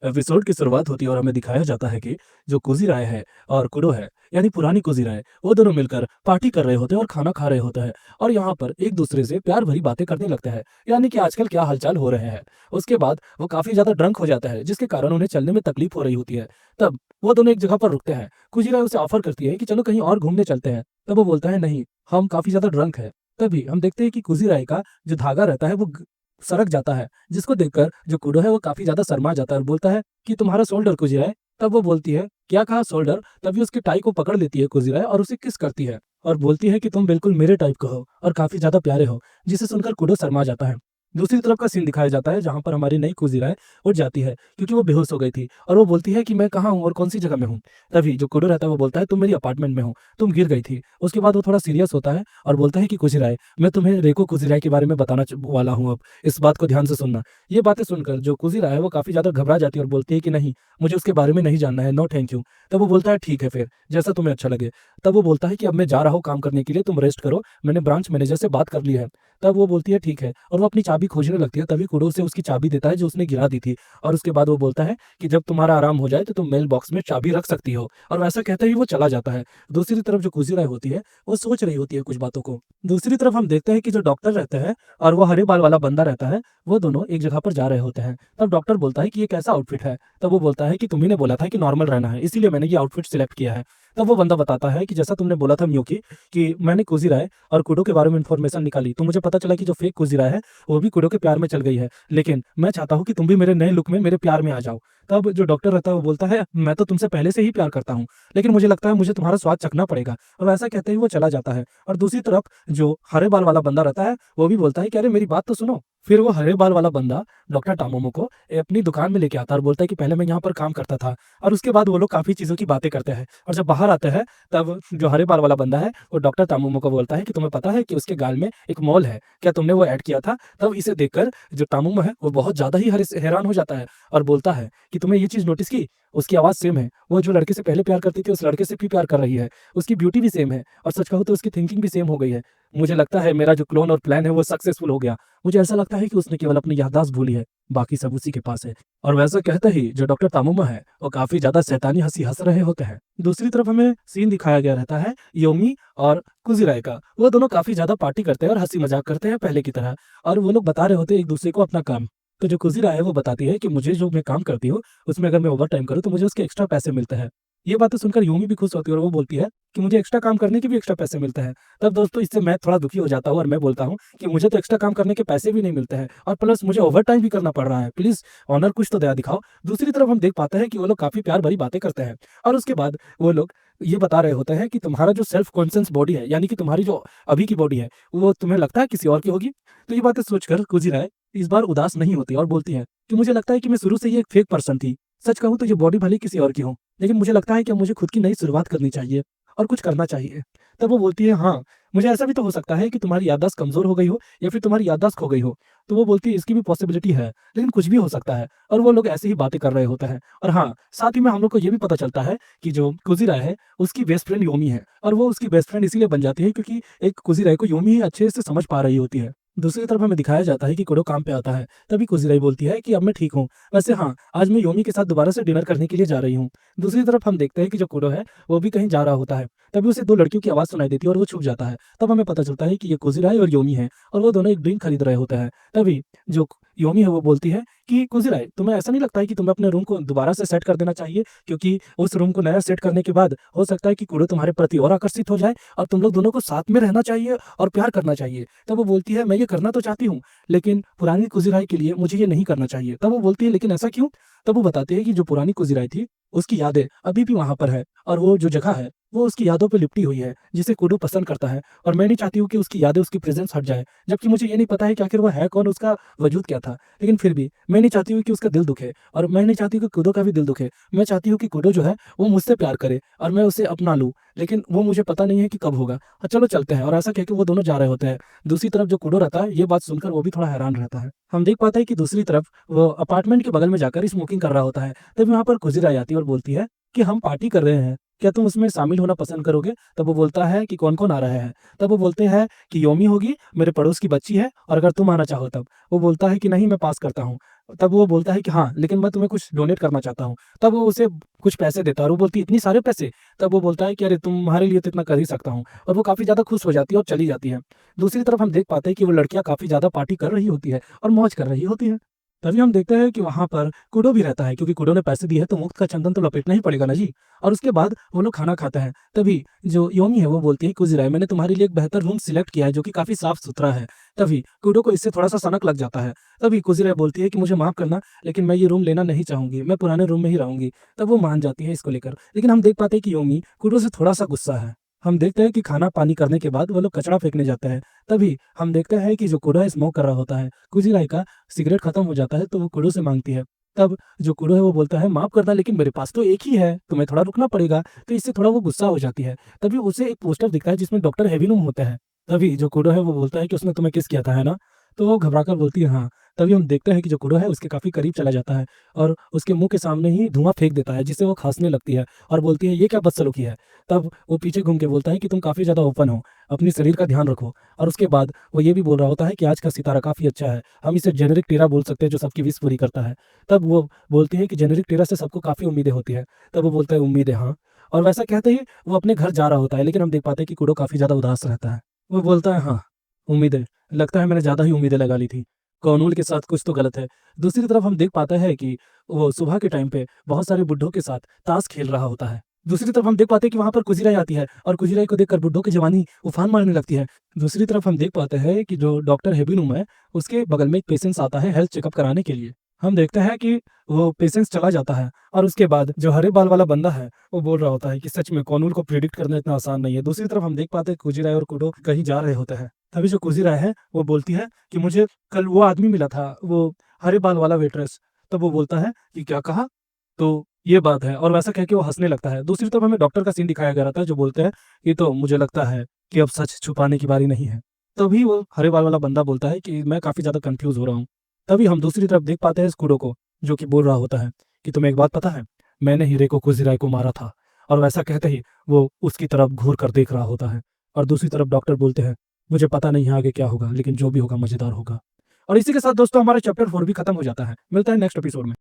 Episode की शुरुआत होती है और हमें दिखाया जाता है कि जो कुजीराय है और कुडो है, यानी पुरानी कुजीराय, वो दोनों मिलकर पार्टी कर रहे होते हैं और खाना खा रहे होते हैं और यहाँ पर एक दूसरे से प्यार भरी बातें करने लगते हैं, यानी कि आजकल क्या हालचाल हो रहे हैं। उसके बाद वो काफी ज्यादा ड्रंक हो जाता है, जिसके कारण उन्हें चलने में तकलीफ हो रही होती है। तब वो दोनों एक जगह पर रुकते हैं। कुजीराय उसे ऑफर करती है कि चलो कहीं और घूमने चलते हैं। तब वो बोलता है नहीं, हम काफी ज्यादा ड्रंक है। तभी हम देखते हैं कि कुजीराय का जो धागा रहता है वो सरक जाता है, जिसको देखकर जो कुडो है वो काफी ज्यादा शर्मा जाता है और बोलता है कि तुम्हारा शोल्डर कुजीराय। तब वो बोलती है क्या कहा शोल्डर। तभी उसकी टाई को पकड़ लेती है कुजीराय और उसे किस करती है और बोलती है कि तुम बिल्कुल मेरे टाइप का हो और काफी ज्यादा प्यारे हो, जिसे सुनकर कुडो शर्मा जाता है। दूसरी तरफ का सीन दिखाया जाता है जहां पर हमारी नई कुजीराय उठ जाती है क्योंकि वो बेहोश हो गई थी और वो बोलती है कि मैं कहाँ हूँ और कौन सी जगह में हूँ। तभी जो कुडो रहता है वो बोलता है तुम मेरी अपार्टमेंट में हो, तुम गिर गई थी। उसके बाद वो थोड़ा सीरियस होता है और बोलता है कि कुजीराय, मैं तुम्हें रेको कुजीराय के बारे में बताना वाला हूँ अब, इस बात को ध्यान से सुनना। ये बातें सुनकर जो कुजीरा है वो काफी ज्यादा घबरा जाती है और बोलती है कि नहीं, मुझे उसके बारे में नहीं जानना है, नो थैंक यू। तब वो बोलता है ठीक है फिर, जैसा तुम्हें अच्छा लगे। तब वो बोलता है कि अब मैं जा रहा हूँ काम करने के लिए, तुम रेस्ट करो, मैंने ब्रांच मैनेजर से बात कर ली है। तब वो बोलती है ठीक है और वो अपनी चाबी खोजने लगती है। तभी कुडो से उसकी चाबी देता है जो उसने गिरा दी थी और उसके बाद वो बोलता है कि जब तुम्हारा आराम हो जाए तो तुम मेल बॉक्स में चाबी रख सकती हो, और वैसा कहते ही वो चला जाता है। दूसरी तरफ जो कुजीरा होती है वो सोच रही होती है कुछ बातों को। दूसरी तरफ हम देखते हैं कि जो डॉक्टर रहते हैं और वो हरे बाल वाला बंदा रहता है, वो दोनों एक जगह पर जा रहे होते हैं। तब डॉक्टर बोलता है कि ये कैसा आउटफिट है। तब वो बोलता है कि तुम्ही ने बोला था कि नॉर्मल रहना है, इसीलिए मैंने ये आउटफिट सिलेक्ट किया है। तब वो बंदा बताता है कि जैसा तुमने बोला था मियोकी, कि मैंने कुजीराय और कुडो के बारे में इन्फॉर्मेशन निकाली तो मुझे पता चला कि जो फेक कुजीराय है वो भी कुडो के प्यार में चल गई है, लेकिन मैं चाहता हूँ कि तुम भी मेरे नए लुक में मेरे प्यार में आ जाओ। तब जो डॉक्टर रहता है वो बोलता है मैं तो तुमसे पहले से ही प्यार करता हूँ, लेकिन मुझे लगता है मुझे तुम्हारा स्वाद चखना पड़ेगा, और ऐसा कहते ही वो चला जाता है। और दूसरी तरफ जो हरे बाल वाला बंदा रहता है वो भी बोलता है कि अरे मेरी बात तो सुनो। फिर वो हरे बाल वाला बंदा डॉक्टर टामोमो को अपनी दुकान में लेके आता है और बोलता है कि पहले मैं यहाँ पर काम करता था। और उसके बाद वो लोग काफी चीजों की बातें करते हैं और जब बाहर आते हैं तब जो हरे बाल वाला बंदा है वो डॉक्टर टामोमो को बोलता है कि तुम्हें पता है कि उसके गाल में एक मॉल है, क्या तुमने वो ऐड किया था। तब इसे देखकर जो टामोमो है वो बहुत ज्यादा ही हैरान हो जाता है और बोलता है कि तुमने ये चीज नोटिस की, उसकी आवाज सेम है, वो जो लड़के से पहले प्यार करती थी उस लड़के से भी प्यार कर रही है, उसकी ब्यूटी भी सेम है और सच कहूँ तो उसकी थिंकिंग भी सेम हो गई है। मुझे लगता है मेरा जो क्लोन और प्लान है वो सक्सेसफुल हो गया। मुझे ऐसा लगता है कि उसने केवल अपनी याददाश्त भूली है, बाकी सब उसी के पास है। और वैसा कहते ही जो डॉक्टर तामुमा है वो काफी ज्यादा शैतानी हंसी हंस रहे होते हैं। दूसरी तरफ हमें सीन दिखाया गया रहता है योमी और कुजिराय का। वो दोनों काफी ज्यादा पार्टी करते हैं और हंसी मजाक करते हैं पहले की तरह, और वो लोग बता रहे होते हैं एक दूसरे को अपना काम। तो जो कुजिरा है वो बताती है कि मुझे जो मैं काम करती हूँ उसमें अगर मैं ओवर टाइम करूँ तो मुझे उसके एक्स्ट्रा पैसे मिलते हैं। ये बातें सुनकर यूमी भी खुश होती है और वो बोलती है कि मुझे एक्स्ट्रा काम करने के भी एक्स्ट्रा पैसे मिलते हैं। तब दोस्तों इससे मैं थोड़ा दुखी हो जाता हूँ और मैं बोलता हूँ कि मुझे तो एक्स्ट्रा काम करने के पैसे भी नहीं मिलते हैं और प्लस मुझे ओवर टाइम भी करना पड़ रहा है, प्लीज ऑनर कुछ तो दया दिखाओ। दूसरी तरफ हम देख पाते हैं कि वो लोग काफी प्यार भरी बातें करते हैं और उसके बाद वो लोग ये बता रहे होते हैं कि तुम्हारा जो सेल्फ कॉन्शियस बॉडी है, यानी कि तुम्हारी जो अभी की बॉडी है, वो तुम्हें लगता है किसी और की होगी। तो ये बातें सोचकर कुजिरा इस बार उदास नहीं होती और बोलती है कि मुझे लगता है कि मैं शुरू से ही एक फेक पर्सन थी। सच कहूँ तो ये बॉडी भले किसी और की हो, लेकिन मुझे लगता है कि अब मुझे खुद की नई शुरुआत करनी चाहिए और कुछ करना चाहिए। तब वो बोलती है हाँ, मुझे ऐसा भी तो हो सकता है कि तुम्हारी याददाश्त कमजोर हो गई हो या फिर तुम्हारी याददाश्त खो गई हो। तो वो बोलती है इसकी भी पॉसिबिलिटी है, लेकिन कुछ भी हो सकता है। और वो लोग ऐसे ही बातें कर रहे होते हैं। और हाँ, साथ ही में हम लोग को ये भी पता चलता है कि जो कुजिरा है उसकी बेस्ट फ्रेंड योमी है, और वो उसकी बेस्ट फ्रेंड इसीलिए बन जाती है क्योंकि एक कुजिरा को योमी ही अच्छे से समझ पा रही होती है। दूसरी तरफ हमें दिखाया जाता है कि कुडो काम पे आता है। तभी कुजिराई बोलती है कि अब मैं ठीक हूँ, वैसे हाँ, आज मैं योमी के साथ दोबारा से डिनर करने के लिए जा रही हूँ। दूसरी तरफ हम देखते हैं कि जो कुडो है वो भी कहीं जा रहा होता है। तभी उसे दो लड़कियों की आवाज सुनाई देती है और वो छुप जाता है। तब हमें पता चलता है कि ये कुजिराई और योमी है और वो दोनों एक ड्रिंक खरीद रहे होते हैं। तभी जो योमी है वो बोलती है कि कुजिराई, तुम्हें ऐसा नहीं लगता है कि तुम्हें अपने रूम को दोबारा से सेट कर देना चाहिए, क्योंकि उस रूम को नया सेट करने के बाद हो सकता है कि कुडो तुम्हारे प्रति और आकर्षित हो जाए और तुम लोग दोनों को साथ में रहना चाहिए और प्यार करना चाहिए। तब वो बोलती है मैं ये करना तो चाहती हूँ, लेकिन पुरानी कुजिराई के लिए मुझे ये नहीं करना चाहिए। तब वो बोलती है लेकिन ऐसा क्यों। तब वो बताती है कि जो पुरानी कुजिराई थी उसकी यादें अभी भी वहां पर है, और वो जो जगह है वो उसकी यादों पे लिपटी हुई है जिसे कुडो पसंद करता है, और मैं नहीं चाहती हूँ कि उसकी यादें, उसकी प्रेजेंस हट जाए, जबकि मुझे ये नहीं पता है कि आखिर वो है कौन, उसका वजूद क्या था। लेकिन फिर भी मैं नहीं चाहती हूँ कि उसका दिल दुखे और मैं नहीं चाहती कि कुडो का भी दिल दुखे। मैं चाहती हूँ कि कुडो जो है वो मुझसे प्यार करे और मैं उसे अपना लूँ, लेकिन वो मुझे पता नहीं है कि कब होगा। हाँ, चलो चलते हैं। और ऐसा कह के वो दोनों जा रहे होते हैं। दूसरी तरफ जो कुडो रहता है ये बात सुनकर वो भी थोड़ा हैरान रहता है। हम देख पाते हैं कि दूसरी तरफ वो अपार्टमेंट के बगल में जाकर स्मोकिंग कर रहा होता है। तभी वहां पर कुजिरा आती है और बोलती है कि हम पार्टी कर रहे हैं, क्या तुम उसमें शामिल होना पसंद करोगे। तब वो बोलता है कि कौन कौन आ रहे हैं। तब वो बोलते हैं कि योमी होगी, मेरे पड़ोस की बच्ची है, और अगर तुम आना चाहो तब। वो बोलता है कि नहीं, मैं पास करता हूँ। तब वो बोलता है कि हाँ, लेकिन मैं तुम्हें कुछ डोनेट करना चाहता हूँ। तब वो उसे कुछ पैसे देता है और वो बोलती है इतनी सारे पैसे? तब वो बोलता है कि अरे तुम्हारे लिए तो इतना कर ही सकता हूँ, और वो काफ़ी ज़्यादा खुश हो जाती है और चली जाती है। दूसरी तरफ हम देख पाते हैं कि वो लड़कियाँ काफ़ी ज़्यादा पार्टी कर रही होती है और मौज कर रही होती है। तभी हम देखते हैं कि वहाँ पर कुडो भी रहता है, क्योंकि कुडो ने पैसे दिए हैं तो मुफ्त का चंदन तो लपेटना ही पड़ेगा ना जी। और उसके बाद वो लोग खाना खाते हैं। तभी जो योमी है वो बोलती है, कुजिरा, मैंने तुम्हारे लिए एक बेहतर रूम सिलेक्ट किया है जो कि काफ़ी साफ-सुथरा है। तभी कुडो को इससे थोड़ा-सा सनक लग जाता है। तभी कुजिरा बोलती है कि मुझे माफ़ करना, लेकिन मैं ये रूम लेना नहीं चाहूँगी, मैं पुराने रूम में ही रहूँगी। तब वो मान जाती है इसको लेकर। लेकिन हम देख पाते हैं कि योमी कुडो से थोड़ा-सा गुस्सा है। हम देखते हैं कि खाना-पानी करने के बाद वो लोग कचरा फेंकने जाते हैं। तभी हम देखते हैं कि जो कुडो है स्मोक कर रहा होता है। कुजिराई का सिगरेट खत्म हो जाता है तो वो कुडो से माँगती है। तब जो कुडो है वो बोलता है, माफ़ करना, लेकिन मेरे पास तो एक ही है, तुम्हें थोड़ा रुकना पड़ेगा। तो इससे थोड़ा वो गुस्सा हो जाती है। तभी उसे एक पोस्टर दिखता है जिसमें डॉक्टर हेवीनुम होता है। तभी जो कुडो है वो बोलता है कि उसने तुम्हें किस किया था, है ना? तो वो घबराकर बोलती है हाँ। तभी हम देखते हैं कि जो कुडो है उसके काफ़ी करीब चला जाता है और उसके मुँह के सामने ही धुआँ फेंक देता है, जिससे वो खाँसने लगती है और बोलती है, ये क्या बदसलूकी है? तब वो पीछे घूम के बोलता है कि तुम काफ़ी ज़्यादा ओपन हो, अपने शरीर का ध्यान रखो। और उसके बाद वो ये भी बोल रहा होता है कि आज का सितारा काफ़ी अच्छा है, हम इसे जेनेरिक टेरा बोल सकते हैं जो सबकी विश पूरी करता है। तब वो बोलती है कि जेनेरिक टेरा से सबको काफ़ी उम्मीदें होती हैं। तब वो बोलता है, उम्मीदें, हाँ। और वैसा कहते ही वो अपने घर जा रहा होता है, लेकिन हम देख पाते हैं कि कुडो काफ़ी ज़्यादा उदास रहता है। वो बोलता है, हाँ, उम्मीदें, लगता है मैंने ज़्यादा ही उम्मीदें लगा ली थी। कौनूल के साथ कुछ तो गलत है। दूसरी तरफ हम देख पाते हैं कि वो सुबह के टाइम पे बहुत सारे बुड्ढों के साथ ताश खेल रहा होता है। दूसरी तरफ हम देख पाते हैं कि वहाँ पर कुजिराई आती है और कुजिराई को देखकर बुड्ढों की जवानी उफान मारने लगती है। दूसरी तरफ हम देख पाते हैं कि जो डॉक्टर हेबिनुम है, उसके बगल में एक पेशेंट्स आता है हेल्थ चेकअप कराने के लिए। हम देखते हैं कि वो पेशेंट्स चला जाता है और उसके बाद जो हरे बाल वाला बंदा है, वो बोल रहा होता है कि सच में कौनूल को प्रेडिक्ट करना इतना आसान नहीं है। दूसरी तरफ हम देख पाते हैं कुजिराई और कुडो कहीं जा रहे होते हैं। तभी जो कुजिराई है, वो बोलती है कि मुझे कल वो आदमी मिला था, वो हरे बाल वाला वेटरेस। तब वो बोलता है कि क्या कहा? तो ये बात है, और वैसा कह के वो हँसने लगता है। दूसरी तरफ हमें डॉक्टर का सीन दिखाया गया रहता है जो बोलते हैं कि तो मुझे लगता है कि अब सच छुपाने की बारी नहीं है। तभी वो हरे बाल वाला बंदा बोलता है कि मैं काफ़ी ज़्यादा कन्फ्यूज़ हो रहा हूँ। तभी हम दूसरी तरफ देख पाते हैं इस कुडो को, जो कि बोल रहा होता है कि तुम्हें एक बात पता है? मैंने ही रेको कुजिराई को मारा था। और वैसा कहते ही वो उसकी तरफ घूर कर देख रहा होता है। और दूसरी तरफ डॉक्टर बोलते हैं, मुझे पता नहीं है आगे क्या होगा, लेकिन जो भी होगा मज़ेदार होगा। और इसी के साथ दोस्तों हमारा चैप्टर 4 भी खत्म हो जाता है। मिलता है नेक्स्ट एपिसोड में।